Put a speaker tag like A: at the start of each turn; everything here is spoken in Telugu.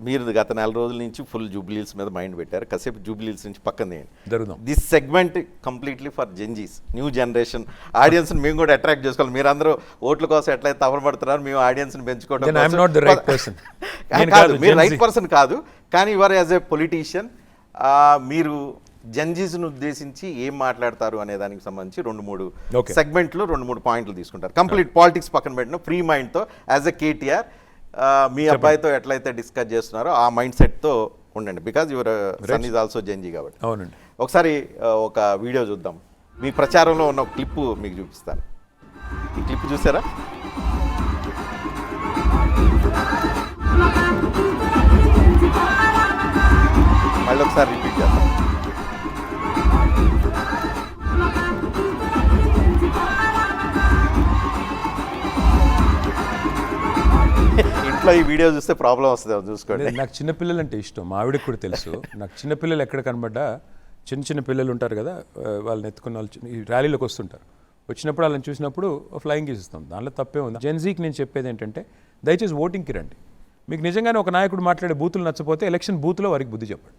A: మీరు గత నెల రోజుల నుంచి ఫుల్ జూబ్లీల్స్ మీద మైండ్ పెట్టారు, కాసేపు జూబ్లీల్స్ నుంచి పక్కన
B: జరుగుదాం.
A: This segment completely for Gen Zs, new generation ఆడియన్స్ని మేము కూడా అట్రాక్ట్ చేసుకోవాలి. మీరు అందరూ ఓట్ల కోసం ఎట్లయితే తవరపడుతున్నారు, మేము ఆడియన్స్ని పెంచుకోవడం కాదు, మీరు రైట్ పర్సన్ కాదు, కానీ యువర్ యాజ్ ఏ పొలిటీషియన్ మీరు జెంజీస్ను ఉద్దేశించి ఏం మాట్లాడతారు అనే దానికి సంబంధించి 2-3 సెగ్మెంట్లు 2-3 పాయింట్లు తీసుకుంటారు. కంప్లీట్ పాలిటిక్స్ పక్కన పెట్టిన ఫ్రీ మైండ్తో యాజ్ ఎ కేటీఆర్ మీ అబ్బాయితో ఎట్లయితే డిస్కస్ చేస్తున్నారో ఆ మైండ్ సెట్తో ఉండండి, because your son is also Gen Z కాబట్టి.
B: అవునండి.
A: ఒకసారి ఒక వీడియో చూద్దాం. మీ ప్రచారంలో ఉన్న క్లిప్ మీకు చూపిస్తాను. ఈ క్లిప్ చూసారా? మళ్ళీ ఒకసారి రిపీట్ చేద్దాం. ఇంట్లో ఈ వీడియో చూస్తే ప్రాబ్లం వస్తుంది, చూసుకోండి.
B: నాకు చిన్నపిల్లలు అంటే ఇష్టం, మా ఆవిడకి కూడా తెలుసు. నాకు చిన్నపిల్లలు ఎక్కడ కనబడ్డా, చిన్న పిల్లలు ఉంటారు కదా, వాళ్ళని ఎత్తుకున్న వాళ్ళు ఈ ర్యాలీలోకి వస్తుంటారు. వచ్చినప్పుడు వాళ్ళని చూసినప్పుడు ఫ్లయింగ్ ఇస్తాం, దాంట్లో తప్పే ఉంది. జెన్జీకి నేను చెప్పేది ఏంటంటే, దయచేసి ఓటింగ్కి రండి. మీకు నిజంగానే ఒక నాయకుడు మాట్లాడే బూతులు నచ్చపోతే ఎలక్షన్ బూత్లో వారికి బుద్ధి చెప్పండి.